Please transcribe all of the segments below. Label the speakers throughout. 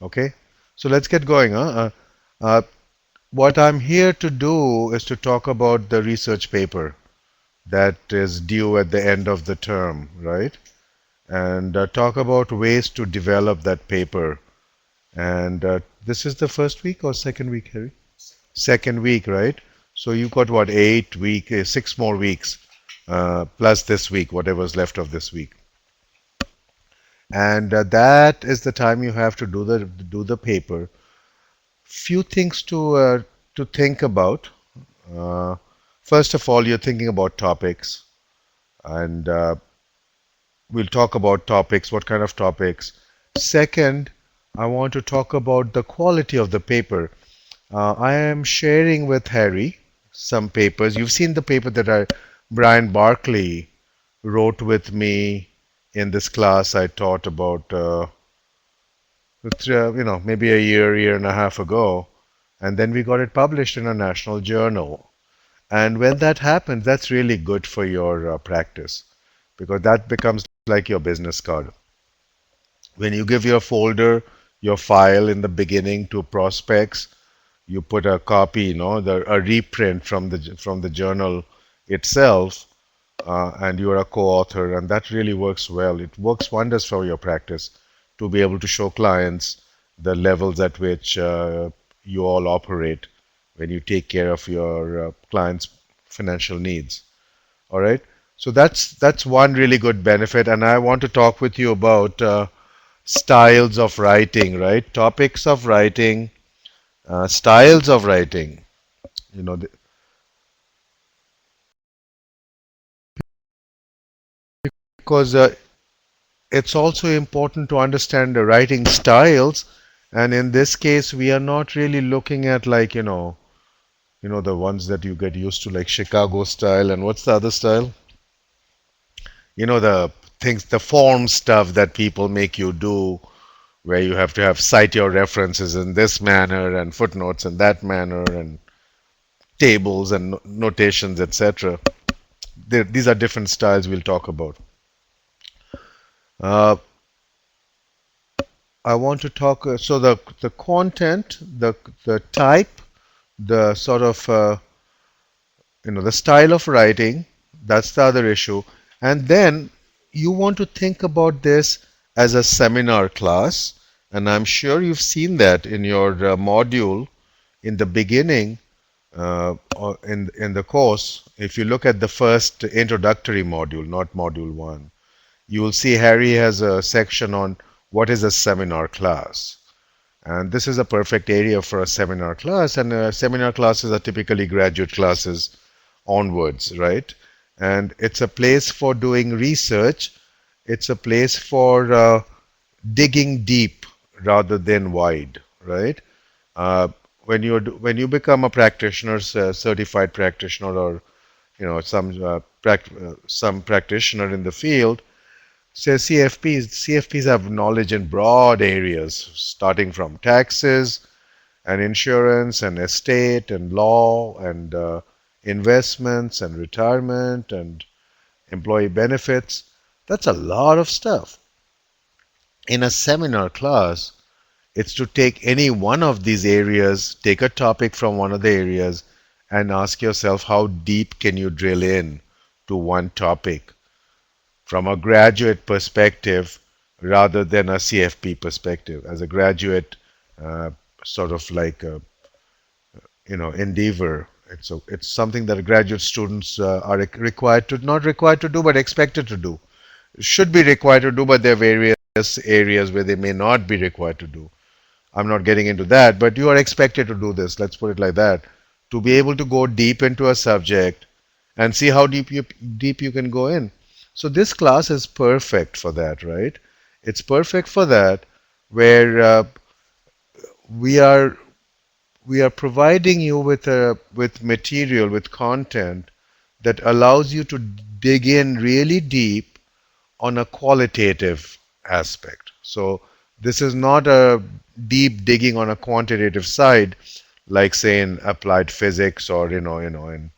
Speaker 1: Okay, so let's get going. Uh, what I'm here to do is to talk about the research paper that is due at the end of the term, right? And talk about ways to develop that paper. And this is the first week or second week, Harry? Second week, right? So you got what, 8 week, 6 more weeks, plus this week, whatever's left of this week. And that is the time you have to do the paper. Few things to think about. Uh, First of all, you're thinking about topics, and we'll talk about topics. What kind of topics? Second, I want to talk about the quality of the paper. I am sharing with Harry some papers. You've seen the paper that Brian Barkley wrote with me in this class I taught about, maybe a year and a half ago. And then we got it published in a national journal. And when that happens, that's really good for your practice because that becomes like your business card. When you give your folder, your file in the beginning to prospects, you put a copy, a reprint from the journal itself, and you are a co-author, and that really works well. It works wonders for your practice to be able to show clients the levels at which you all operate when you take care of your clients' financial needs. All right. So that's one really good benefit, and I want to talk with you about styles of writing, right? Topics of writing, styles of writing. You know, because it's also important to understand the writing styles, and in this case, we are not really looking at like the ones that you get used to, like Chicago style, and what's the other style? The things, the form stuff that people make you do, where you have to have cite your references in this manner and footnotes in that manner and tables and notations, etc. These are different styles we'll talk about. Uh, I want to talk, so the content, the type, the sort of the style of writing, that's the other issue. And then you want to think about this as a seminar class, and I'm sure you've seen that in your module in the beginning, or in the course. If you look at the first introductory module, not module 1, you will see Harry has a section on what is a seminar class. And this is a perfect area for a seminar class, and seminar classes are typically graduate classes onwards, right? And it's a place for doing research. It's a place for digging deep rather than wide, right? Uh, when you become a practitioner, certified practitioner, or some practitioner in the field, say CFPs have knowledge in broad areas, starting from taxes and insurance and estate and law and investments and retirement and employee benefits. That's a lot of stuff. In a seminar class, it's to take any one of these areas, take a topic from one of the areas, and ask yourself how deep can you drill in to one topic from a graduate perspective rather than a CFP perspective. As a graduate, uh, sort of like a, endeavor. It's something that graduate students are required to, not required to do, but expected to do. Should be required to do, but there are various areas where they may not be required to do. I'm not getting into that, but you are expected to do this. Let's put it like that. To be able to go deep into a subject and see how deep you can go in. So this class is perfect for that, right? It's perfect for that, where we are we are providing you with material, with content that allows you to dig in really deep on a qualitative aspect. So this is not a deep digging on a quantitative side, like say in applied physics or in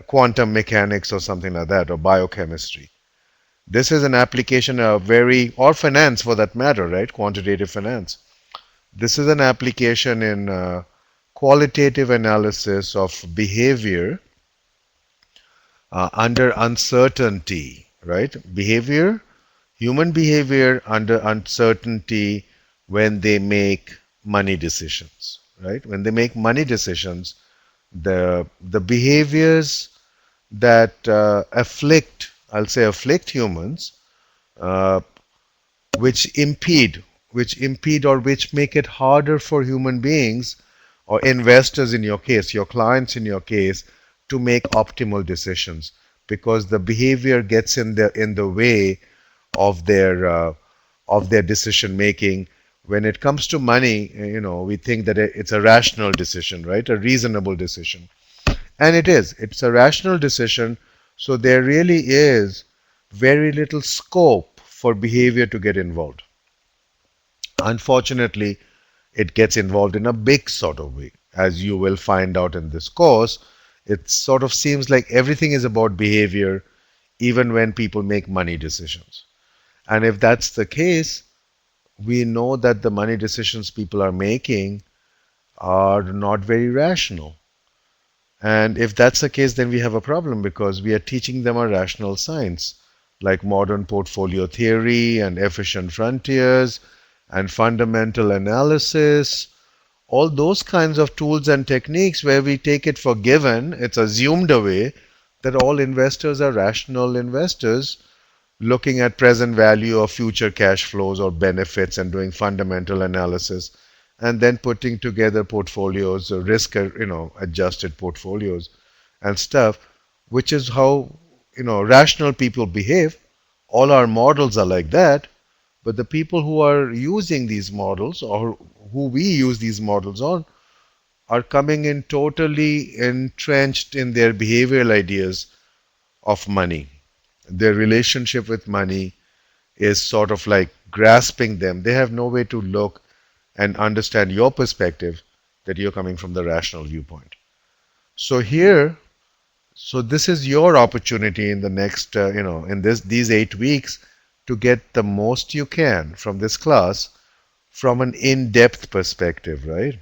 Speaker 1: quantum mechanics or something like that, or biochemistry. This is an application of or finance for that matter, right? Quantitative finance. This is an application in qualitative analysis of behavior under uncertainty, right? Human behavior under uncertainty when they make money decisions, right? When they make money decisions, the behaviors that I'll say afflict humans, uh, which impede, or which make it harder for human beings or investors in your case, your clients in your case, to make optimal decisions because the behavior gets in the way of their decision making. When it comes to money, we think that it's a rational decision, right? A reasonable decision. And it is. It's a rational decision. So there really is very little scope for behavior to get involved. Unfortunately, it gets involved in a big sort of way. As you will find out in this course, it sort of seems like everything is about behavior, even when people make money decisions. And if that's the case, we know that the money decisions people are making are not very rational. And if that's the case, then we have a problem because we are teaching them a rational science like modern portfolio theory and efficient frontiers and fundamental analysis, all those kinds of tools and techniques where we take it for given, it's assumed away that all investors are rational investors looking at present value or future cash flows or benefits and doing fundamental analysis and then putting together portfolios or risk adjusted portfolios and stuff, which is how rational people behave. All our models are like that, but the people who are using these models or who we use these models on are coming in totally entrenched in their behavioral ideas of money. Their relationship with money is sort of like grasping them. They have no way to look and understand your perspective that you're coming from the rational viewpoint. So this is your opportunity in the next, in these 8 weeks to get the most you can from this class from an in-depth perspective, right?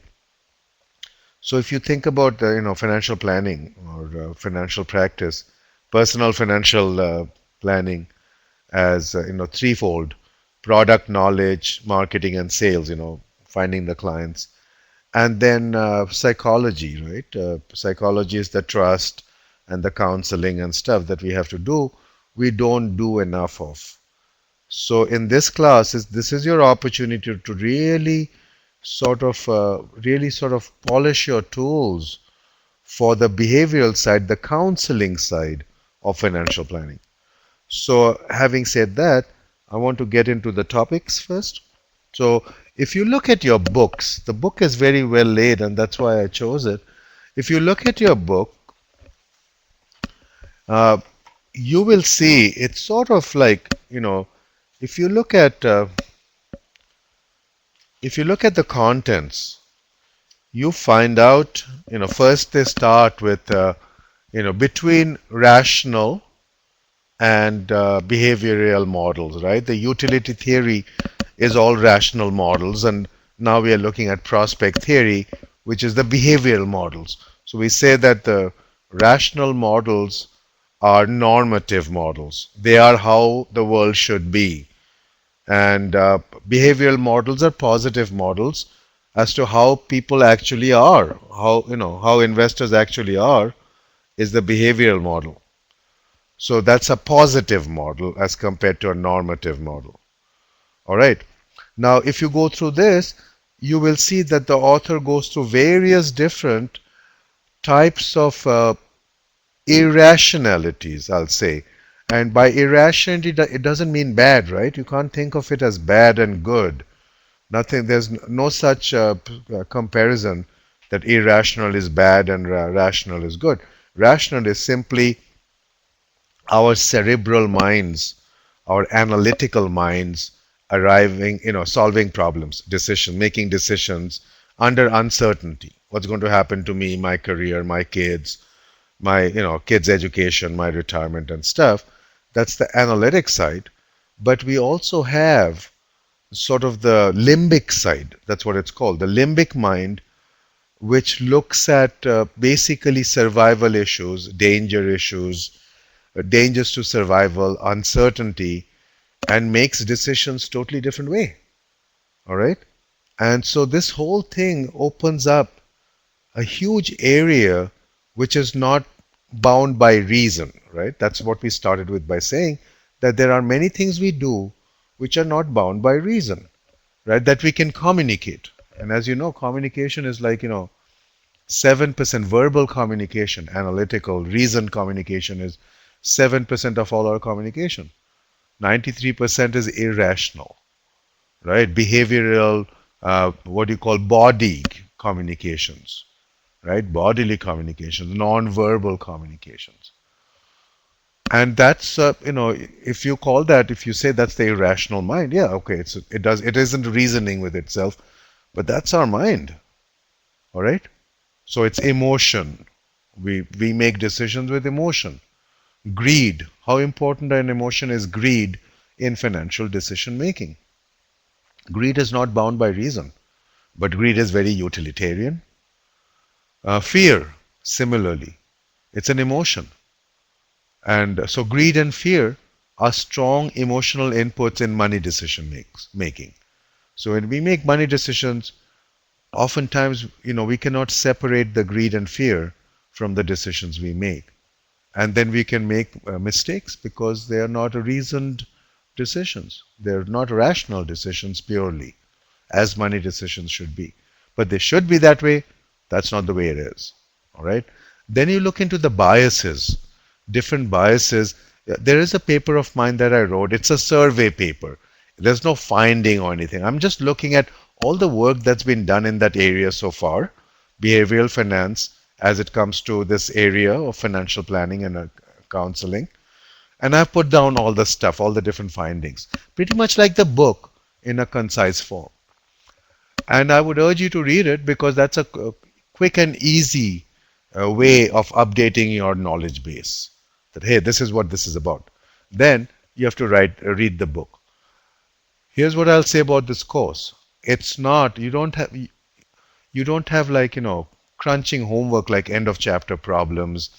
Speaker 1: So if you think about, financial planning or financial practice, personal financial planning as threefold: product knowledge, marketing, and sales. Finding the clients, and then psychology, right? Psychology is the trust and the counseling and stuff that we have to do. We don't do enough of. So in this class, this is your opportunity to really sort of polish your tools for the behavioral side, the counseling side of financial planning. So having said that, I want to get into the topics first. So if you look at your books, the book is very well laid, and that's why I chose it. If you look at your book, uh, you will see it's sort of like, if you look at the contents, you find out, first they start with, between rational and behavioral models, right? The utility theory is all rational models, and now we are looking at prospect theory, which is the behavioral models. So we say that the rational models are normative models. They are how the world should be. And behavioral models are positive models as to how people actually are, how investors actually are, is the behavioral model. So that's a positive model as compared to a normative model. All right. Now, if you go through this, you will see that the author goes through various different types of irrationalities, I'll say. And by irrationality, it doesn't mean bad, right? You can't think of it as bad and good. Nothing, there's no such comparison that irrational is bad and rational is good. Rational is simply our cerebral minds, our analytical minds arriving, solving problems, making decisions under uncertainty. What's going to happen to me, my career, my kids, my, kids' education, my retirement and stuff. That's the analytic side. But we also have sort of the limbic side. That's what it's called, the limbic mind, which looks at basically survival issues, dangers to survival, uncertainty, and makes decisions totally different way. All right. And so this whole thing opens up a huge area which is not bound by reason, right? That's what we started with by saying that there are many things we do which are not bound by reason, right? That we can communicate. And as you know, communication is like, 7% verbal communication, analytical, reason communication is 7% of all our communication. 93% is irrational, right? Behavioral, what do you call body communications, right? Bodily communications, non-verbal communications. And that's, if you call that, if you say that's the irrational mind, yeah, okay, it isn't reasoning with itself, but that's our mind, all right? So it's emotion. We make decisions with emotion. Greed. How important an emotion is greed in financial decision making? Greed is not bound by reason, but greed is very utilitarian. Fear, similarly, it's an emotion. And so greed and fear are strong emotional inputs in money decision making. So when we make money decisions, oftentimes, we cannot separate the greed and fear from the decisions we make. And then we can make mistakes because they are not reasoned decisions. They're not rational decisions purely, as money decisions should be. But they should be that way. That's not the way it is. All right. Then you look into the biases, different biases. There is a paper of mine that I wrote. It's a survey paper. There's no finding or anything. I'm just looking at all the work that's been done in that area so far, behavioral finance, as it comes to this area of financial planning and counseling. And I've put down all the stuff, all the different findings, pretty much like the book in a concise form. And I would urge you to read it because that's a quick and easy way of updating your knowledge base. That, hey, this is what this is about. Then you have to read the book. Here's what I'll say about this course. It's not, you don't have like, crunching homework like end of chapter problems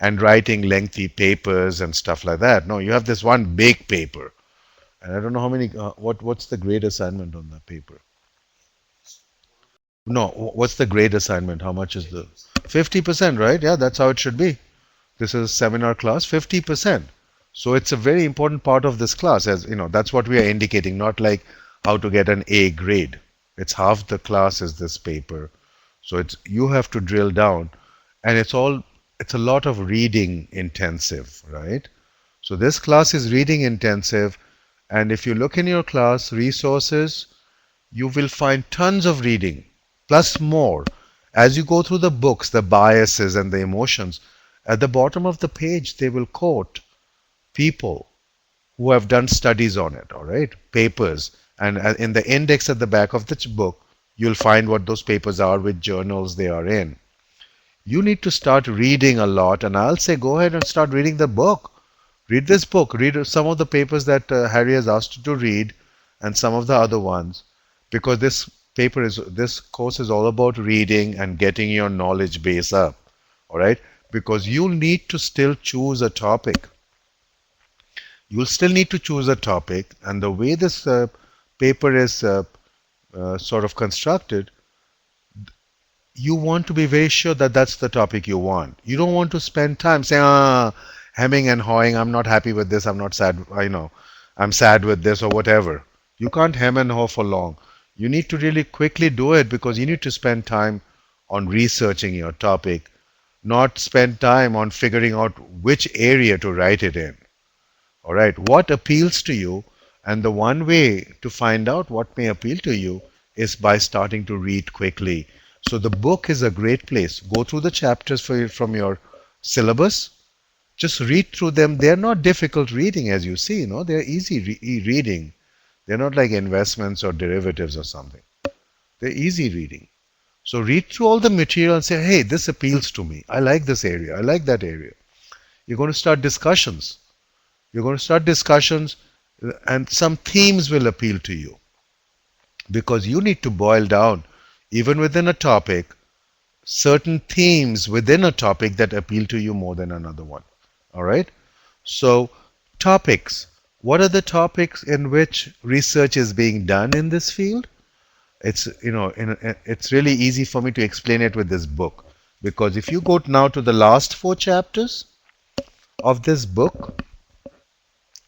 Speaker 1: and writing lengthy papers and stuff like that. No, you have this one big paper. And I don't know how many, what's the grade assignment on that paper? No, what's the grade assignment? How much is the 50%, right? Yeah, that's how it should be. This is a seminar class, 50%. So it's a very important part of this class, as that's what we are indicating, not like how to get an A grade. It's half the class is this paper. So you have to drill down, and it's a lot of reading intensive, right? So this class is reading intensive, and if you look in your class resources, you will find tons of reading, plus more. As you go through the books, the biases and the emotions, at the bottom of the page, they will quote people who have done studies on it, all right? Papers. And in the index at the back of the book, you'll find what those papers are, which journals they are in. You need to start reading a lot, and I'll say go ahead and start reading the book. Read this book. Read some of the papers that Harry has asked you to read, and some of the other ones, because this course is all about reading and getting your knowledge base up. All right, because you'll need to still choose a topic. You'll still need to choose a topic, and the way this paper is sort of constructed, you want to be very sure that that's the topic you want. You don't want to spend time saying, hemming and hawing, I'm not happy with this, I'm not sad, I'm sad with this or whatever. You can't hem and haw for long. You need to really quickly do it because you need to spend time on researching your topic, not spend time on figuring out which area to write it in. All right, what appeals to you? And the one way to find out what may appeal to you is by starting to read quickly. So the book is a great place. Go through the chapters from your syllabus. Just read through them. They're not difficult reading, as you see. They're easy reading. They're not like investments or derivatives or something. They're easy reading. So read through all the material and say, hey, this appeals to me. I like this area. I like that area. You're going to start discussions. You're going to start discussions, and some themes will appeal to you. because you need to boil down, even within a topic, certain themes within a topic that appeal to you more than another one. All right? So, topics. What are the topics in which research is being done in this field? It's really easy for me to explain it with this book, because if you go now to the last four chapters of this book,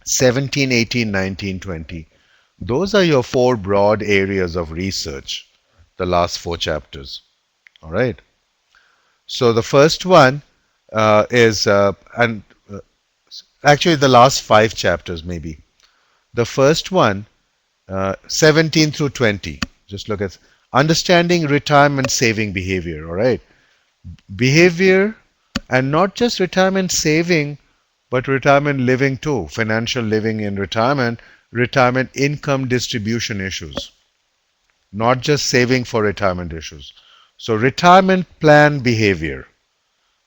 Speaker 1: 17, 18, 19, 20, those are your four broad areas of research, the last four chapters. All right. So the first one is, and actually the last five chapters maybe. The first one, 17 through 20. Just look at understanding retirement saving behavior. All right. Behavior, and not just retirement saving, but retirement living too. Financial living in retirement, retirement income distribution issues, not just saving for retirement issues. So, retirement plan behavior,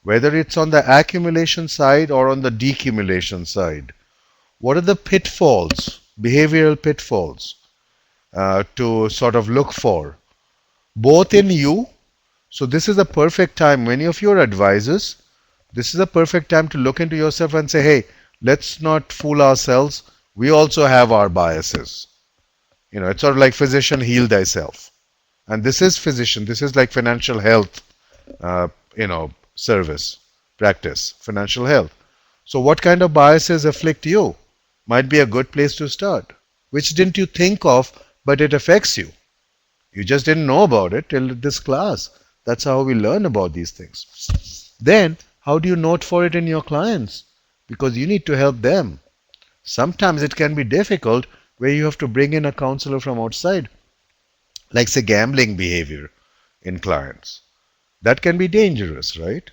Speaker 1: whether it's on the accumulation side or on the decumulation side. What are the pitfalls, behavioral pitfalls, to sort of look for, both in you? So, this is a perfect time. Many of your advisors, this is a perfect time to look into yourself and say, hey, let's not fool ourselves. We also have our biases. It's sort of like physician, heal thyself. And this is physician, this is like financial health, service, practice, financial health. So what kind of biases afflict you? Might be a good place to start. Which didn't you think of, but it affects you. You just didn't know about it till this class. That's how we learn about these things. Then, how do you note for it in your clients? Because you need to help them. Sometimes it can be difficult where you have to bring in a counselor from outside, like say gambling behavior in clients. That can be dangerous, right?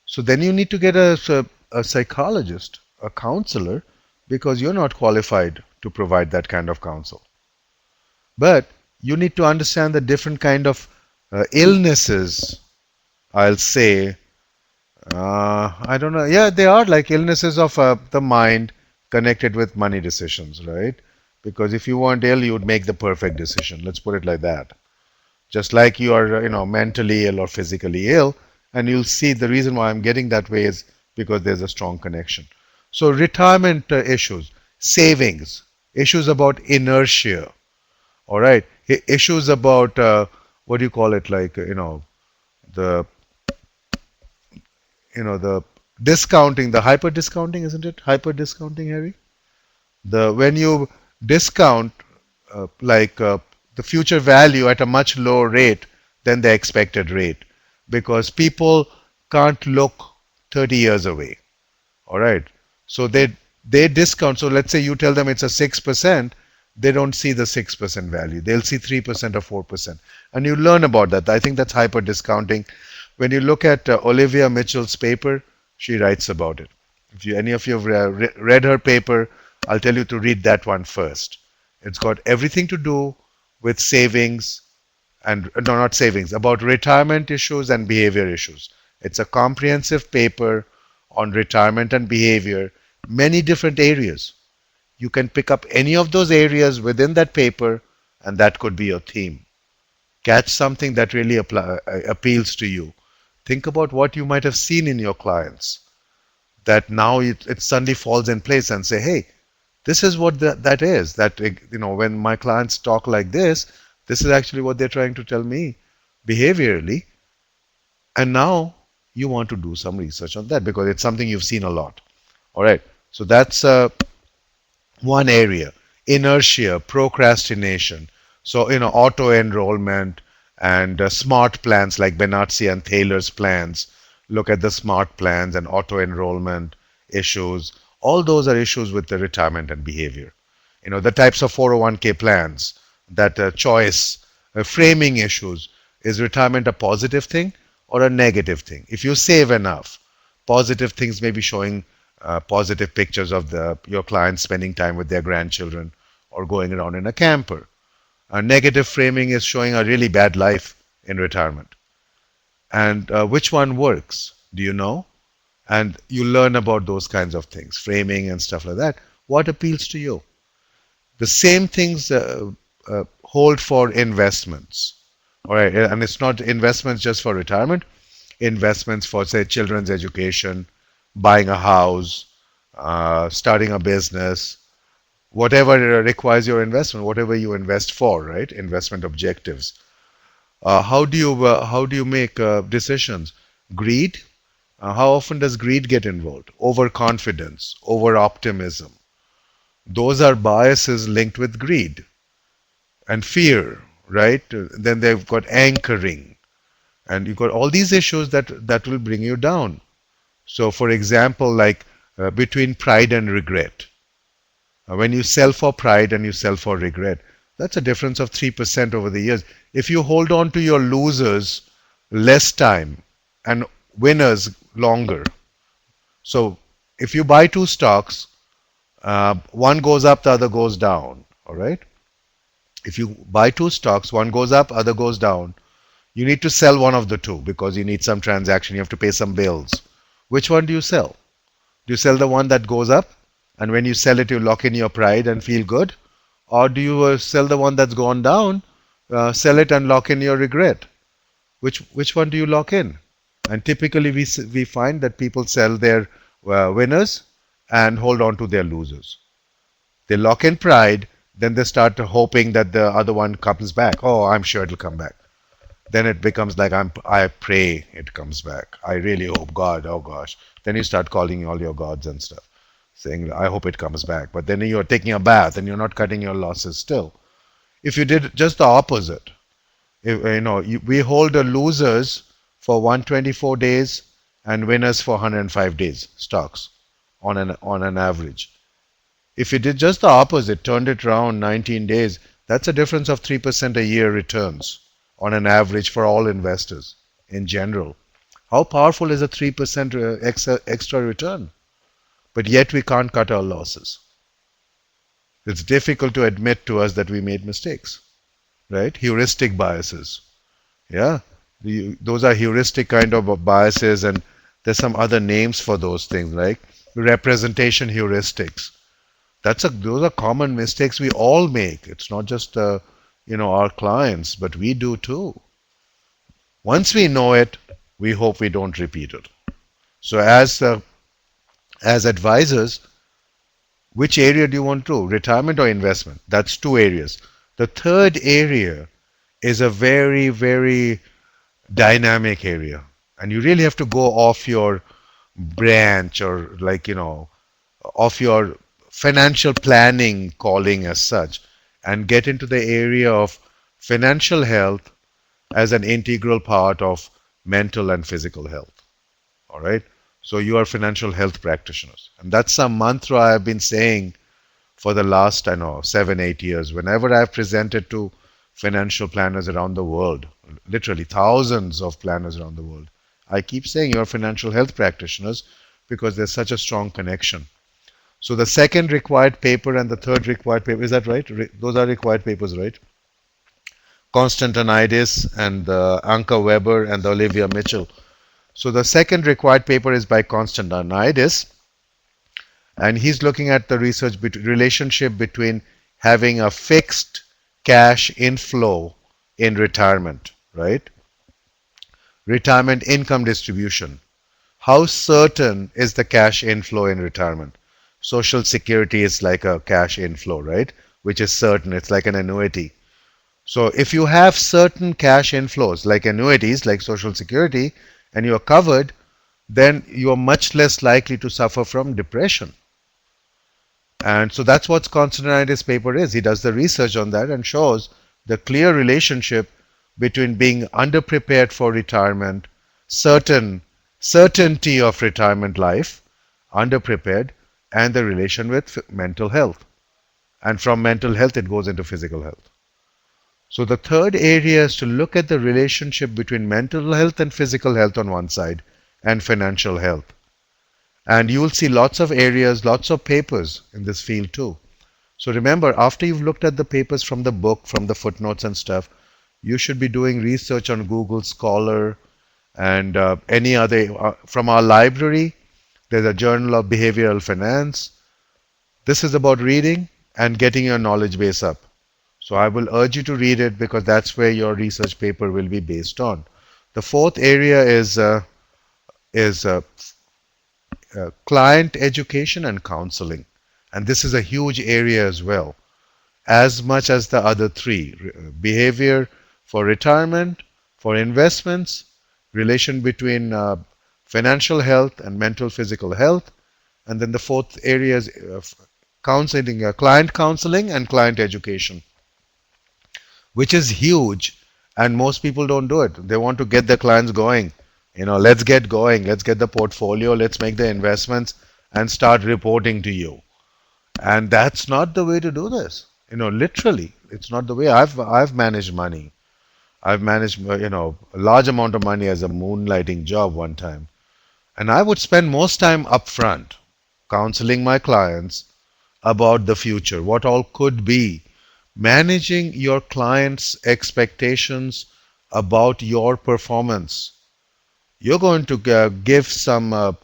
Speaker 1: So then you need to get a psychologist, a counselor, because you're not qualified to provide that kind of counsel. But you need to understand the different kind of illnesses, I'll say. I don't know. Yeah, they are like illnesses of the mind connected with money decisions, right? Because if you weren't ill, you would make the perfect decision. Let's put it like that. Just like you are, mentally ill or physically ill, and you'll see the reason why I'm getting that way is because there's a strong connection. So retirement issues, savings, issues about inertia, all right, issues about what do you call it, like the the discounting, the hyper discounting, isn't it? Hyper discounting, Harry. The when you discount the future value at a much lower rate than the expected rate, because people can't look 30 years away. All right. So they discount. So let's say you tell them it's a 6%, they don't see the 6% value. They'll see 3% or 4%. And you learn about that. I think that's hyper discounting. When you look at Olivia Mitchell's paper, she writes about it. If any of you have read her paper, I'll tell you to read that one first. It's got everything to do with savings and, no, not savings, about retirement issues and behavior issues. It's a comprehensive paper on retirement and behavior, many different areas. You can pick up any of those areas within that paper, and that could be your theme. Catch something that really appeals to you. Think about what you might have seen in your clients, that now it suddenly falls in place, and say, hey, this is what that is. That, when my clients talk like this is actually what they're trying to tell me behaviorally. And now you want to do some research on that because it's something you've seen a lot. All right. So that's one area. Inertia, procrastination. So, auto enrollment and smart plans like Benazzi and Thaler's plans. Look at the smart plans and auto enrollment issues. All those are issues with the retirement and behavior. The types of 401k plans, that choice, framing issues. Is retirement a positive thing or a negative thing? If you save enough, positive things may be showing positive pictures of your clients spending time with their grandchildren or going around in a camper. A negative framing is showing a really bad life in retirement. And which one works? Do you know? And you learn about those kinds of things, framing and stuff like that. What appeals to you? The same things hold for investments. All right, and it's not investments just for retirement, investments for, say, children's education, buying a house, starting a business, whatever requires your investment, whatever you invest for, right? Investment objectives. How do you make decisions? Greed. How often does greed get involved? Overconfidence, over optimism. Those are biases linked with greed and fear, right? Then they've got anchoring, and you've got all these issues that will bring you down. So, for example, like between pride and regret. When you sell for pride and you sell for regret, that's a difference of 3% over the years. If you hold on to your losers less time and winners longer. So if you buy two stocks, one goes up, the other goes down. All right. If you buy two stocks, one goes up, other goes down. You need to sell one of the two because you need some transaction. You have to pay some bills. Which one do you sell? Do you sell the one that goes up, and when you sell it, you lock in your pride and feel good? Or do you sell the one that's gone down, sell it and lock in your regret? Which one do you lock in? And typically we find that people sell their winners and hold on to their losers. They lock in pride, then they start hoping that the other one comes back. Oh, I'm sure it'll come back. Then it becomes like I pray it comes back. I really hope God, oh gosh. Then you start calling all your gods and stuff, saying, I hope it comes back. But then you're taking a bath and you're not cutting your losses still. If you did just the opposite, we hold the losers for 124 days and winners for 105 days, stocks, on an average. If you did just the opposite, turned it around 19 days, that's a difference of 3% a year returns on an average for all investors in general. How powerful is a 3% extra return? But yet we can't cut our losses. It's difficult to admit to us that we made mistakes, right? Heuristic biases. Yeah, those are heuristic kind of biases, and there's some other names for those things, like representation heuristics. Those are common mistakes we all make. It's not just our clients, but we do too. Once we know it, we hope we don't repeat it. So as advisors, which area do you want to? Retirement or investment? That's two areas. The third area is a very, very dynamic area. And you really have to go off your branch or off your financial planning calling as such and get into the area of financial health as an integral part of mental and physical health. All right. So you are financial health practitioners. And that's some mantra I've been saying for the last, 7, 8 years. Whenever I've presented to financial planners around the world, literally thousands of planners around the world, I keep saying you're financial health practitioners because there's such a strong connection. So the second required paper and the third required paper, is that right? Those are required papers, right? Constantinides and Anka Weber and Olivia Mitchell. So the second required paper is by Constantinides, and he's looking at the relationship between having a fixed cash inflow in retirement, right? Retirement income distribution. How certain is the cash inflow in retirement? Social Security is like a cash inflow, right? Which is certain. It's like an annuity. So if you have certain cash inflows like annuities, like Social Security, and you are covered, then you are much less likely to suffer from depression. And so that's what Constantinides' paper is. He does the research on that and shows the clear relationship between being underprepared for retirement, certainty of retirement life, underprepared, and the relation with mental health. And from mental health, it goes into physical health. So the third area is to look at the relationship between mental health and physical health on one side and financial health. And you will see lots of areas, lots of papers in this field too. So remember, after you've looked at the papers from the book, from the footnotes and stuff, you should be doing research on Google Scholar and any other. From our library, there's a Journal of Behavioral Finance. This is about reading and getting your knowledge base up. So I will urge you to read it because that's where your research paper will be based on. The fourth area is client education and counseling, and this is a huge area as well, as much as the other three: behavior for retirement, for investments, relation between financial health and mental physical health, and then the fourth area is counseling, client counseling and client education, which is huge, and most people don't do it. They want to get their clients going. Let's get going, let's get the portfolio, let's make the investments and start reporting to you. And that's not the way to do this. Literally, it's not the way. I've managed money. I've managed, a large amount of money as a moonlighting job one time. And I would spend most time upfront counseling my clients about the future, what all could be, managing your clients' expectations about your performance. You're going to give some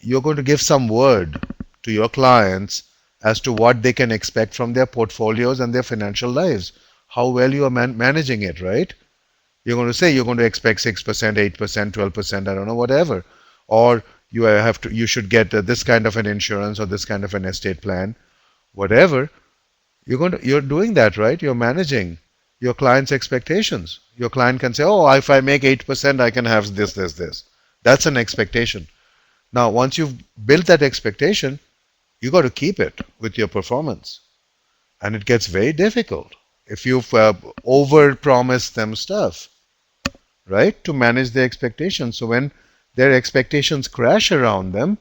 Speaker 1: you're going to give some word to your clients as to what they can expect from their portfolios and their financial lives, how well you are managing it, right? You're going to say you're going to expect 6%, 8%, 12%, I don't know, whatever. Or you should get this kind of an insurance or this kind of an estate plan, whatever. You're doing that, right? You're managing your client's expectations. Your client can say, oh, if I make 8%, I can have this, this, this. That's an expectation. Now, once you've built that expectation, you got to keep it with your performance. And it gets very difficult if you've over-promised them stuff, right? To manage their expectations. So when their expectations crash around them,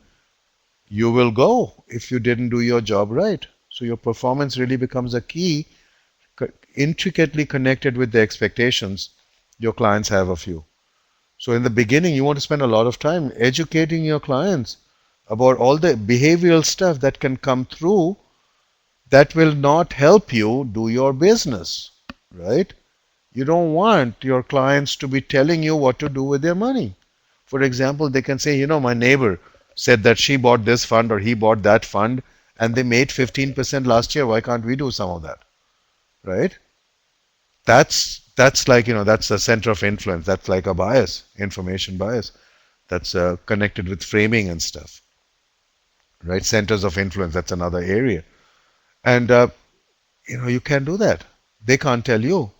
Speaker 1: you will go if you didn't do your job right. So your performance really becomes a key, intricately connected with the expectations your clients have of you. So in the beginning, you want to spend a lot of time educating your clients about all the behavioral stuff that can come through that will not help you do your business, right? You don't want your clients to be telling you what to do with their money. For example, they can say, my neighbor said that she bought this fund or he bought that fund and they made 15% last year. Why can't we do some of that, right? That's like, that's the center of influence. That's like a bias, information bias. That's connected with framing and stuff, right? Centers of influence, that's another area. And, you can't do that. They can't tell you.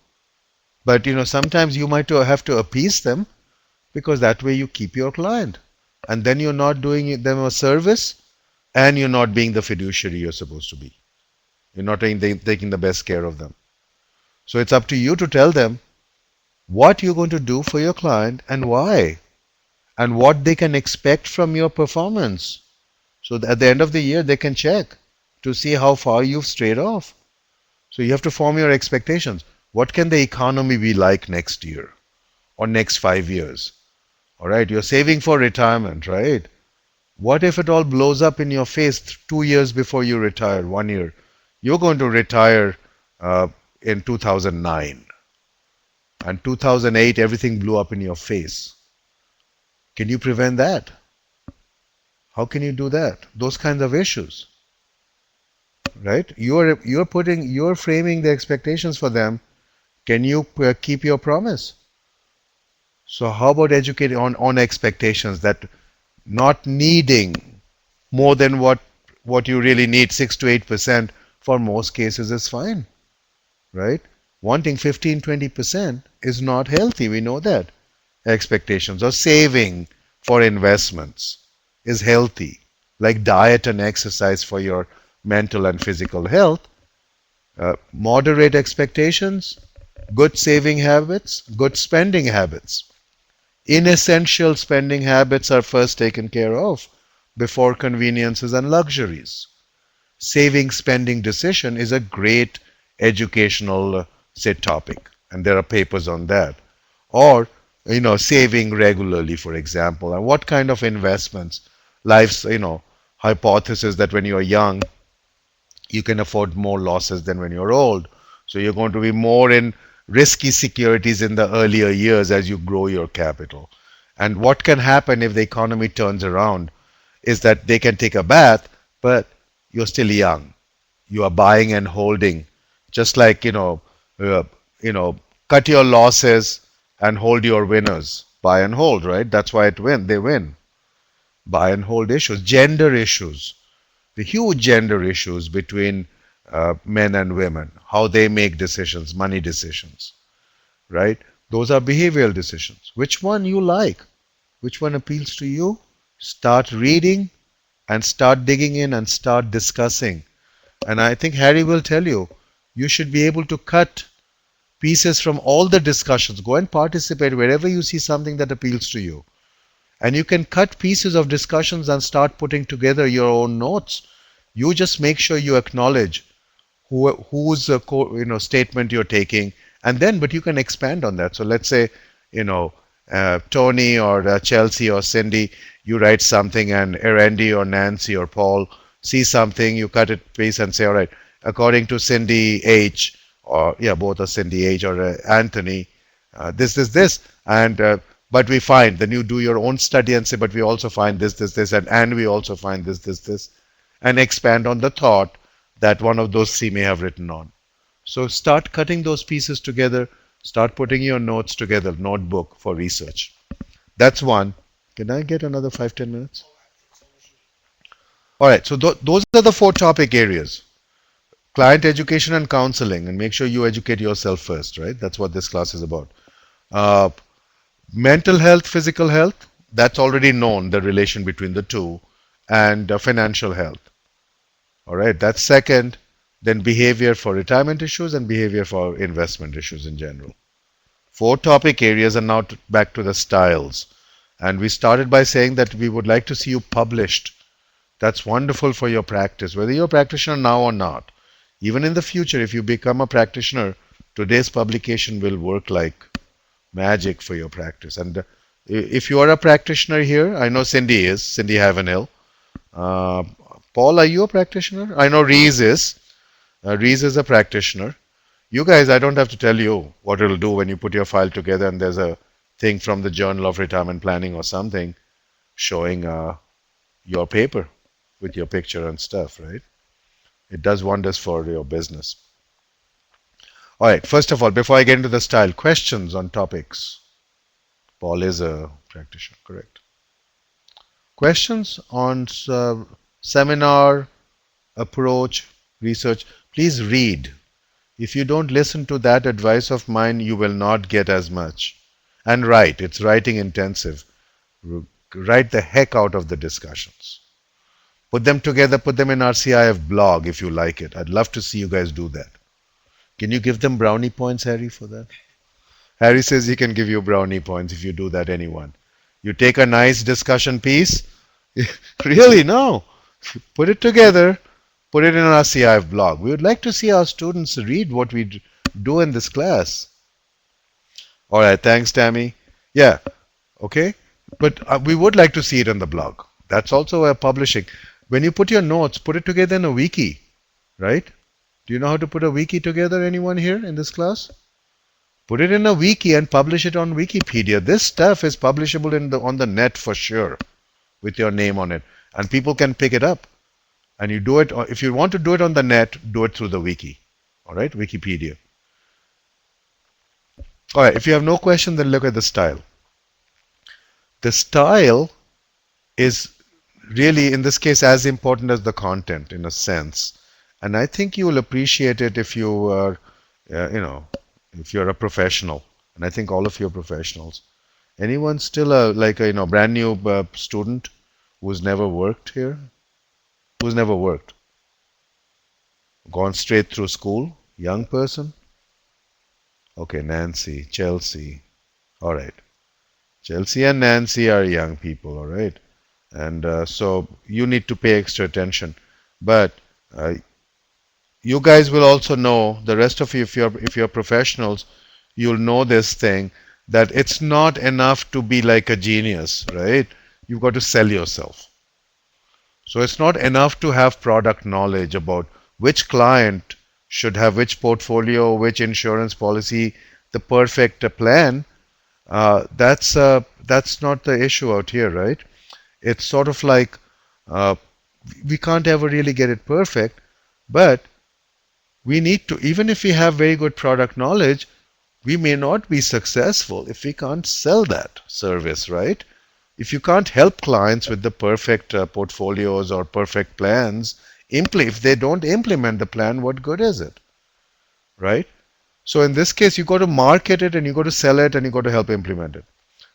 Speaker 1: But, sometimes you might have to appease them because that way you keep your client. And then you're not doing them a service and you're not being the fiduciary you're supposed to be. You're not taking the best care of them. So it's up to you to tell them what you're going to do for your client and why, and what they can expect from your performance. So that at the end of the year, they can check to see how far you've strayed off. So you have to form your expectations. What can the economy be like next year or next 5 years? All right, you're saving for retirement, right? What if it all blows up in your face 2 years before you retire, 1 year? You're going to retire in 2009. And 2008, everything blew up in your face. Can you prevent that? How can you do that? Those kinds of issues, right? You're framing the expectations for them. Can you keep your promise? So how about educating on expectations, that not needing more than what you really need, 6 to 8% for most cases is fine, right? Wanting 15-20% is not healthy. We know that. Expectations or saving for investments is healthy, like diet and exercise for your mental and physical health. Moderate expectations, good saving habits, good spending habits. Inessential spending habits are first taken care of before conveniences and luxuries. Saving spending decision is a great educational topic, and there are papers on that. Or, saving regularly, for example, and what kind of investments. Life's, hypothesis that when you're young, you can afford more losses than when you're old. So you're going to be more in risky securities in the earlier years as you grow your capital. And what can happen if the economy turns around is that they can take a bath, but you're still young. You are buying and holding Just like, uh, you know, cut your losses and hold your winners. Buy and hold, right? That's why they win. Buy and hold issues, gender issues, the huge gender issues between men and women, how they make decisions, money decisions, right? Those are behavioral decisions. Which one you like? Which one appeals to you? Start reading and start digging in and start discussing. And I think Harry will tell you, you should be able to cut pieces from all the discussions. Go and participate wherever you see something that appeals to you. And you can cut pieces of discussions and start putting together your own notes. You just make sure you acknowledge whose statement you're taking, and then but you can expand on that. So let's say you know Tony or Chelsea or Cindy, you write something, and Randy or Nancy or Paul see something, you cut it piece and say, all right, according to Cindy H, or yeah, both are Cindy H or Anthony, this, and but we find, then you do your own study and say, but we also find this, and we also find this, and expand on the thought that one of those C may have written on. So start cutting those pieces together, start putting your notes together, notebook for research. That's one. Can I get another 5-10 minutes? All right, so those are the 4 topic areas. Client education and counseling, and make sure you educate yourself first, right? That's what this class is about. Uh, Mental health, physical health, that's already known, the relation between the two, and financial health. All right, that's second. Then behavior for retirement issues and behavior for investment issues in general. 4 topic areas, and now back to the styles. And we started by saying that we would like to see you published. That's wonderful for your practice, whether you're a practitioner now or not. Even in the future, if you become a practitioner, today's publication will work like magic for your practice. And if you are a practitioner here, I know Cindy is, Cindy Havenhill. Uh, Paul, are you a practitioner? I know Reese is. Reese is a practitioner. You guys, I don't have to tell you what it'll do when you put your file together and there's a thing from the Journal of Retirement Planning or something showing your paper with your picture and stuff, right? It does wonders for your business. All right, first of all, before I get into the style, questions on topics. Paul is a practitioner, correct? Questions on seminar, approach, research. Please read. If you don't listen to that advice of mine, you will not get as much. And write. It's writing intensive. Write the heck out of the discussions. Put them together, put them in our CIF blog if you like it. I'd love to see you guys do that. Can you give them brownie points, Harry, for that? Harry says he can give you brownie points if you do that, anyone. You take a nice discussion piece. Really, no. Put it together, put it in our CIF blog. We would like to see our students read what we do in this class. All right, thanks, Tammy. Yeah, okay. But we would like to see it on the blog. That's also a publishing. When you put your notes, put it together in a wiki, right? Do you know how to put a wiki together, anyone here in this class? Put it in a wiki and publish it on Wikipedia. This stuff is publishable on the net for sure with your name on it. And people can pick it up. And you do it, if you want to do it on the net, do it through the wiki. All right, Wikipedia. All right, if you have no question, then look at the style. The style is really, in this case, as important as the content in a sense. And I think you will appreciate it if you are, if you're a professional. And I think all of you are professionals. Anyone still a brand new student who's never worked here? Who's never worked? Gone straight through school? Young person? Okay, Nancy, Chelsea. All right. Chelsea and Nancy are young people, all right? And so you need to pay extra attention. But you guys will also know, the rest of you, if you're professionals, you'll know this thing, that it's not enough to be like a genius, right? You've got to sell yourself. So it's not enough to have product knowledge about which client should have which portfolio, which insurance policy, the perfect plan. That's not the issue out here, right? It's sort of like we can't ever really get it perfect, but We need to, even if we have very good product knowledge, we may not be successful if we can't sell that service, right? If you can't help clients with the perfect portfolios or perfect plans, if they don't implement the plan, what good is it, right? So in this case, you got to market it and you got to sell it and you got to help implement it.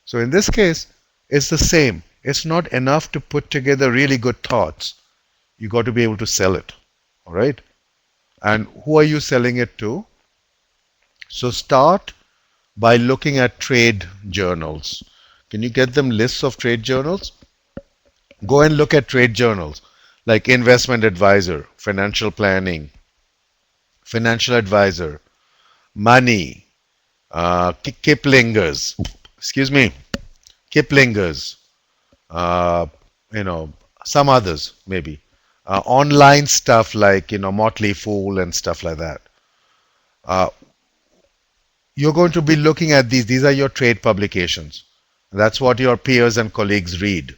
Speaker 1: So in this case, it's the same. It's not enough to put together really good thoughts. You got to be able to sell it, all right? And who are you selling it to? So start by looking at trade journals. Can you get them lists of trade journals? Go and look at trade journals like Investment Advisor, Financial Planning, Financial Advisor, Money, Kiplinger's, excuse me, Kiplinger's, uh, you know, some others maybe. Online stuff like, Motley Fool and stuff like that. Uh, you're going to be looking at these. These are your trade publications. That's what your peers and colleagues read.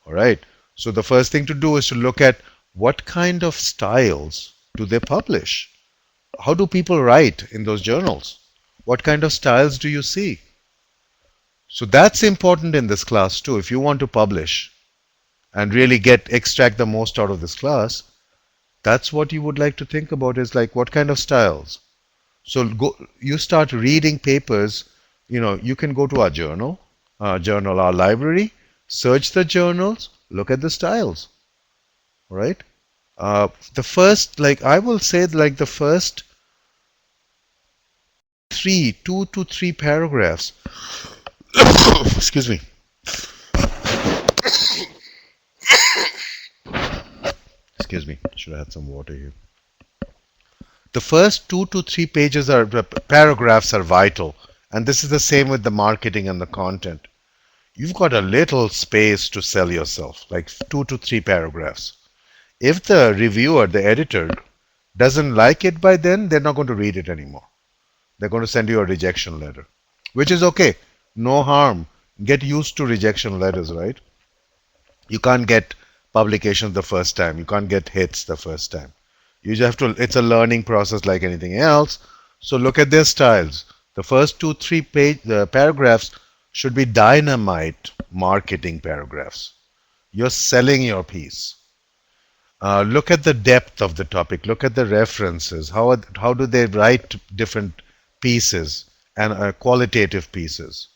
Speaker 1: All right. So the first thing to do is to look at what kind of styles do they publish? How do people write in those journals? What kind of styles do you see? So that's important in this class too. If you want to publish and really extract the most out of this class, that's what you would like to think about is like what kind of styles. So you start reading papers, you can go to our our library, search the journals, look at the styles, right? The first, like I will say, like the first 2 to 3 paragraphs, excuse me, excuse me, should have had some water here. The first 2 to 3 paragraphs are vital, and this is the same with the marketing and the content. You've got a little space to sell yourself, like 2 to 3 paragraphs. If the reviewer, the editor, doesn't like it by then, they're not going to read it anymore. They're going to send you a rejection letter, which is okay. No harm. Get used to rejection letters, right? You can't get publications the first time. You can't get hits the first time. You just have to, it's a learning process like anything else. So look at their styles. The first 2, 3 paragraphs should be dynamite marketing paragraphs. You're selling your piece. Look at the depth of the topic. Look at the references. How do they write different pieces and qualitative pieces?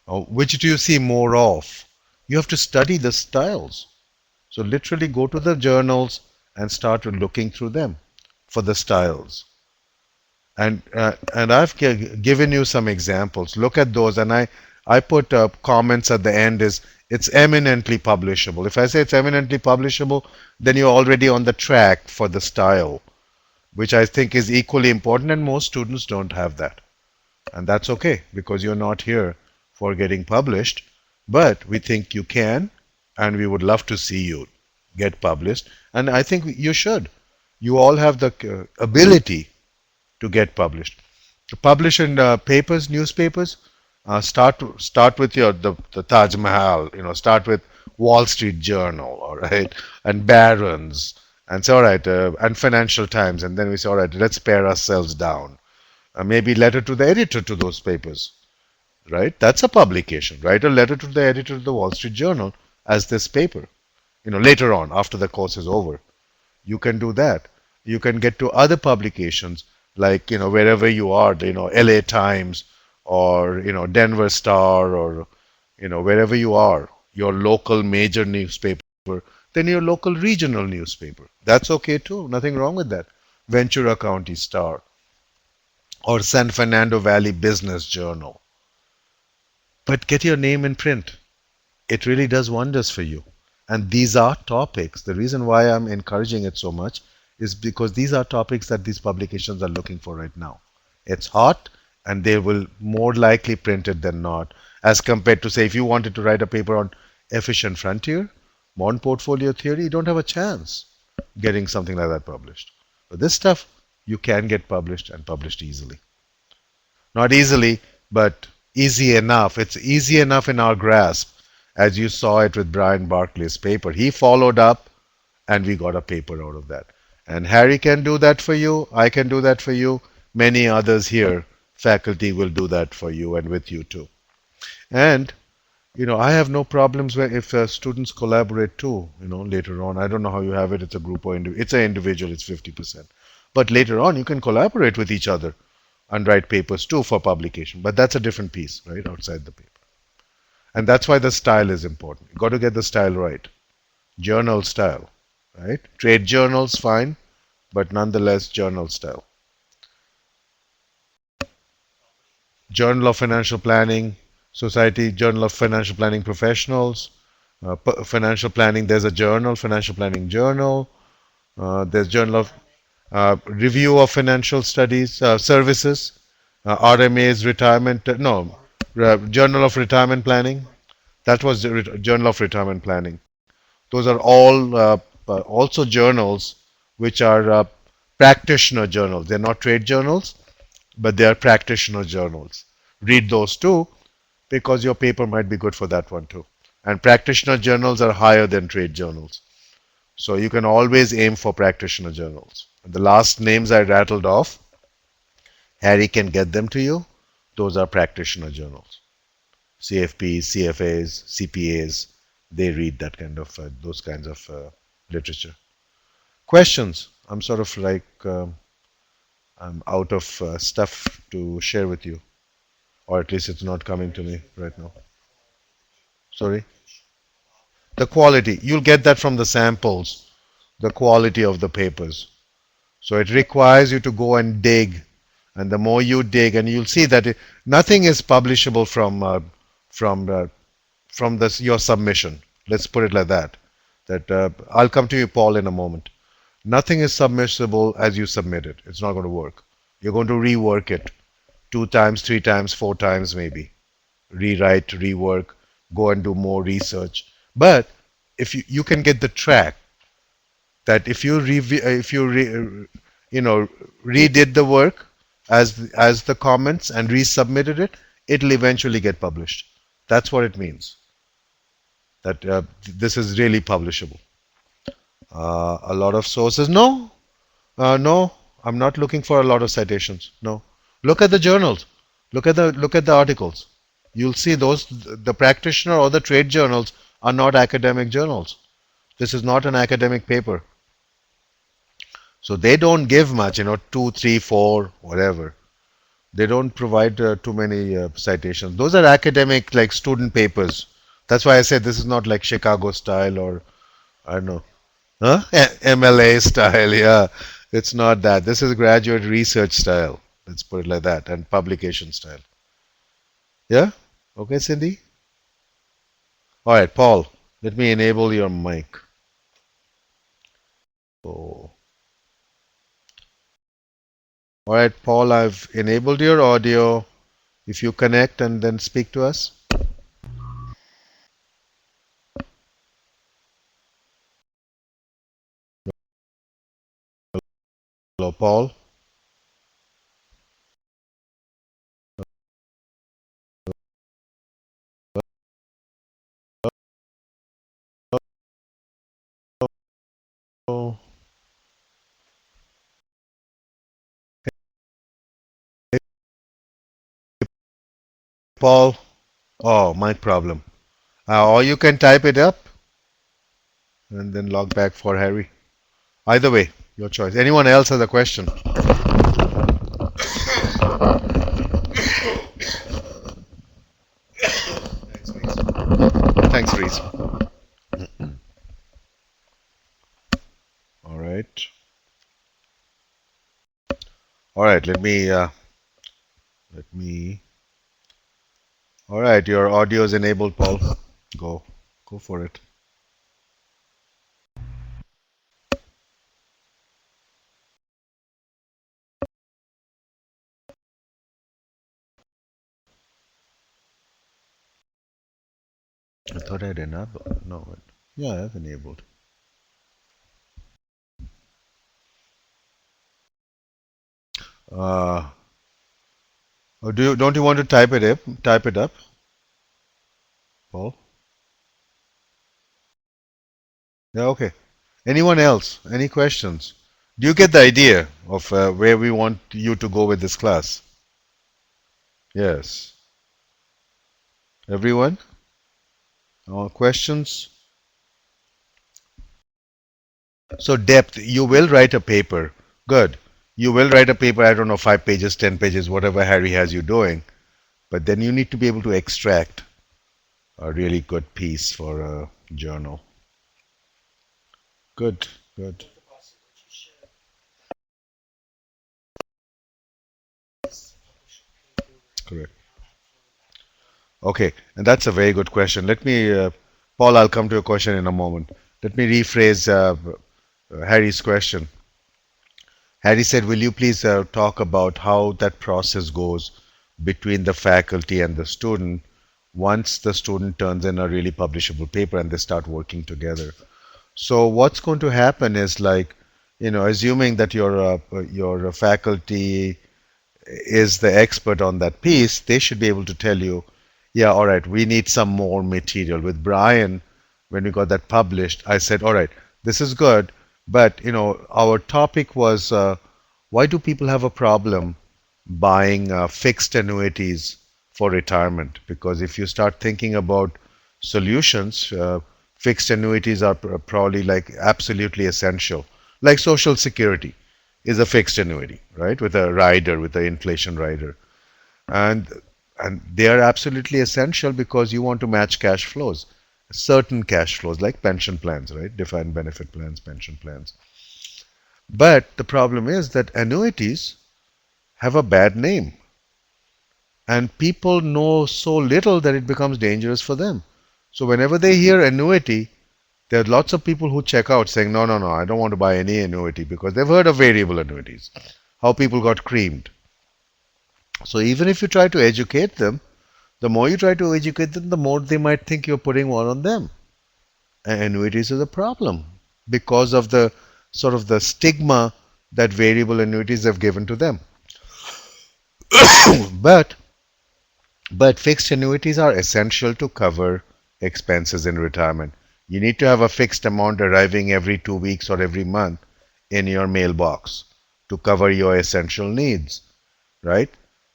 Speaker 1: Which do you see more of? You have to study the styles. So literally go to the journals and start looking through them for the styles. And I've given you some examples. Look at those, and I put comments at the end is it's eminently publishable. If I say it's eminently publishable, then you're already on the track for the style, which I think is equally important, and most students don't have that. And that's okay, because you're not here for getting published, but we think you can, and we would love to see you get published, and I think you should. You all have the ability to get published. To publish in papers, newspapers, start with the Taj Mahal. Start with Wall Street Journal, all right, and Barron's, and say all right, and Financial Times, and then we say all right, let's pare ourselves down. Maybe letter to the editor to those papers, right? That's a publication. Write a letter to the editor of the Wall Street Journal as this paper. Later on after the course is over, you can do that. You can get to other publications like wherever you are, LA Times or Denver Star or wherever you are, your local major newspaper, then your local regional newspaper. That's okay too. Nothing wrong with that. Ventura County Star or San Fernando Valley Business Journal. But get your name in print. It really does wonders for you. And these are topics. The reason why I'm encouraging it so much is because these are topics that these publications are looking for right now. It's hot, and they will more likely print it than not. As compared to, say, if you wanted to write a paper on efficient frontier, modern portfolio theory, you don't have a chance getting something like that published. But this stuff, you can get published and published easily. Not easily, but easy enough. It's easy enough in our grasp. As you saw it with Brian Barclay's paper. He followed up and we got a paper out of that. And Harry can do that for you. I can do that for you. Many others here, faculty will do that for you and with you too. And I have no problems where if students collaborate too, later on. I don't know how you have it. It's a group or it's an individual, it's 50%. But later on, you can collaborate with each other and write papers too for publication. But that's a different piece, right, outside the paper. And that's why the style is important. You got to get the style right. Journal style, right? Trade journals, fine, but nonetheless, journal style. Journal of Financial Planning, Society Journal of Financial Planning Professionals, Financial Planning, there's a journal, Financial Planning Journal, there's Journal of Review of Financial Studies, Services, RMA's Retirement, no, Journal of Retirement Planning, that was the Journal of Retirement Planning. Those are all also journals which are practitioner journals. They're not trade journals, but they are practitioner journals. Read those too, because your paper might be good for that one too. And practitioner journals are higher than trade journals. So you can always aim for practitioner journals. And the last names I rattled off, Harry can get them to you. Those are practitioner journals. CFPs, CFAs, CPAs, they read that kind of those kinds of literature. Questions? I'm sort of like I'm out of stuff to share with you, or at least it's not coming to me right now. Sorry? The quality. You'll get that from the samples, the quality of the papers. So it requires you to go and dig, and the more you dig, and you'll see that nothing is publishable from your submission. Let's put it like that. I'll come to you, Paul, in a moment. Nothing is submissible as you submit it. It's not going to work. You're going to rework it 2 times, 3 times, 4 times, maybe. Rewrite, rework, go and do more research. But if you can get the track that if you redid the work as the comments and resubmitted it, it'll eventually get published. That's what it means. That this is really publishable. A lot of sources. No, no, I'm not looking for a lot of citations. No, look at the journals. Look at the articles. You'll see those the practitioner or the trade journals are not academic journals. This is not an academic paper. So they don't give much, 2, 3, 4, whatever. They don't provide too many citations. Those are academic, like student papers. That's why I said this is not like Chicago style or I don't know, huh? MLA style. Yeah, it's not that. This is graduate research style. Let's put it like that, and publication style. Yeah. Okay, Cindy. All right, Paul. Let me enable your mic. Oh. All right, Paul. I've enabled your audio. If you connect and then speak to us. Hello, Paul. Oh, Paul. Oh, mic problem. Or you can type it up and then log back for Harry. Either way, your choice. Anyone else has a question? Thanks, Reese. All right. All right. Let me. All right. Your audio is enabled, Paul. Go for it. I thought I'd enabled. No. Yeah, I have enabled. Uh, don't you want to type it up? Type it up, Paul. Yeah. Okay. Anyone else? Any questions? Do you get the idea of where we want you to go with this class? Yes. Everyone? Questions? So depth, you will write a paper. Good. You will write a paper, I don't know, 5 pages, 10 pages, whatever Harry has you doing. But then you need to be able to extract a really good piece for a journal. Good, good. Correct. Okay, and that's a very good question. Let me, Paul, I'll come to your question in a moment. Let me rephrase Harry's question. Harry said, will you please talk about how that process goes between the faculty and the student once the student turns in a really publishable paper and they start working together? So what's going to happen is like, assuming that your faculty is the expert on that piece, they should be able to tell you, yeah, all right, we need some more material. With Brian, when we got that published, I said, all right, this is good, but our topic was why do people have a problem buying fixed annuities for retirement? Because if you start thinking about solutions, fixed annuities are probably like absolutely essential. Like Social Security is a fixed annuity, right? With a rider, with the inflation rider. And and they are absolutely essential because you want to match cash flows, certain cash flows like pension plans, right? Defined benefit plans, pension plans. But the problem is that annuities have a bad name and people know so little that it becomes dangerous for them. So whenever they hear annuity, there are lots of people who check out saying, no, no, no, I don't want to buy any annuity because they've heard of variable annuities, how people got creamed. So even if you try to educate them, the more you try to educate them, the more they might think you're putting one on them. And annuities is a problem because of the sort of the stigma that variable annuities have given to them. But fixed annuities are essential to cover expenses in retirement. You need to have a fixed amount arriving every 2 weeks or every month in your mailbox to cover your essential needs, right?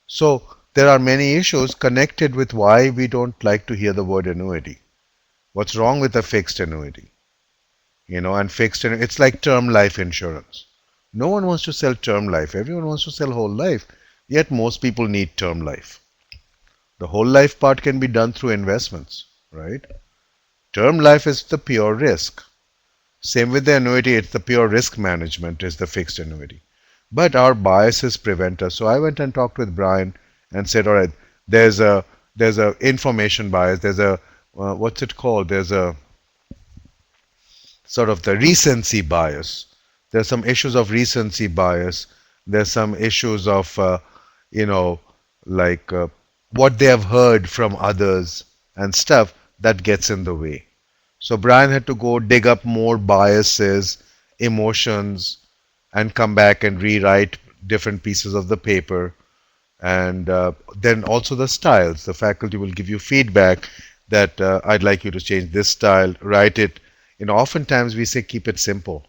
Speaker 1: So there are many issues connected with why we don't like to hear the word annuity. What's wrong with a fixed annuity? And it's like term life insurance. No one wants to sell term life. Everyone wants to sell whole life. Yet most people need term life. The whole life part can be done through investments, right? Term life is the pure risk. Same with the annuity, it's the pure risk management is the fixed annuity. But our biases prevent us. So I went and talked with Brian and said, all right, there's a information bias. There's a what's it called? There's a sort of the recency bias. There's some issues of recency bias. There's some issues of you know like what they have heard from others and stuff that gets in the way. So Brian had to go dig up more biases, emotions, and come back and rewrite different pieces of the paper. And then also the styles. The faculty will give you feedback that I'd like you to change this style, write it. Oftentimes we say keep it simple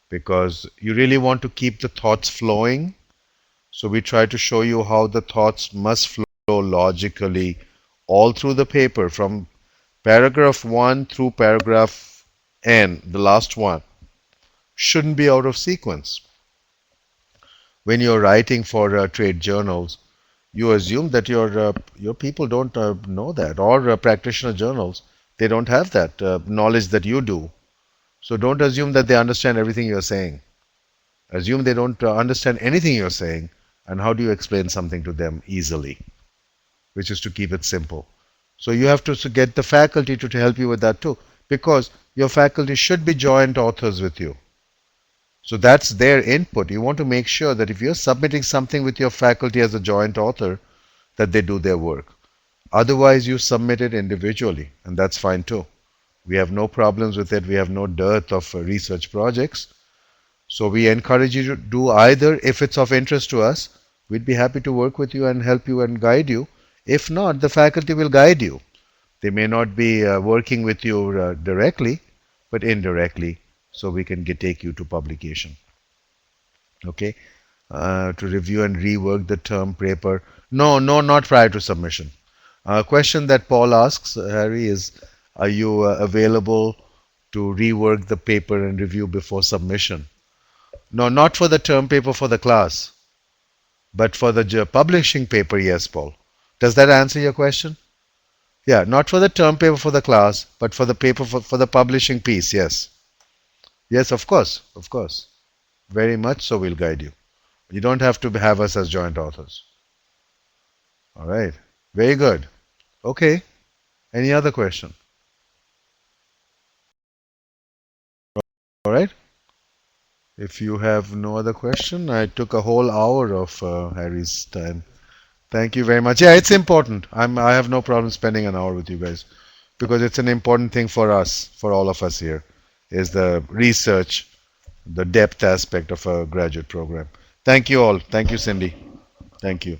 Speaker 1: because you really want to keep the thoughts flowing. So we try to show you how the thoughts must flow logically all through the paper from paragraph 1 through paragraph N, the last one, shouldn't be out of sequence. When you're writing for trade journals, you assume that your people don't know that, or practitioner journals, they don't have that knowledge that you do. So don't assume that they understand everything you're saying. Assume they don't understand anything you're saying, and how do you explain something to them easily, which is to keep it simple. So you have to get the faculty to help you with that too, because your faculty should be joint authors with you. So that's their input. You want to make sure that if you're submitting something with your faculty as a joint author, that they do their work. Otherwise, you submit it individually, and that's fine too. We have no problems with it. We have no dearth of research projects. So we encourage you to do either. If it's of interest to us, we'd be happy to work with you and help you and guide you. If not, the faculty will guide you. They may not be working with you directly, but indirectly, so we can take you to publication. Okay, to review and rework the term paper. No, no, not prior to submission. Question that Paul asks, Harry, is are you available to rework the paper and review before submission? No, not for the term paper for the class, but for the publishing paper, yes, Paul. Does that answer your question? Yeah, not for the term paper for the class, but for the paper for the publishing piece, yes. Yes, of course, of course. Very much so, we'll guide you. You don't have to have us as joint authors. All right. Very good. Okay. Any other question? All right. If you have no other question, I took a whole hour of Harry's time. Thank you very much. Yeah, it's important. I have no problem spending an hour with you guys because it's an important thing for us, for all of us here, is the research, the depth aspect of a graduate program. Thank you all. Thank you, Cindy. Thank you.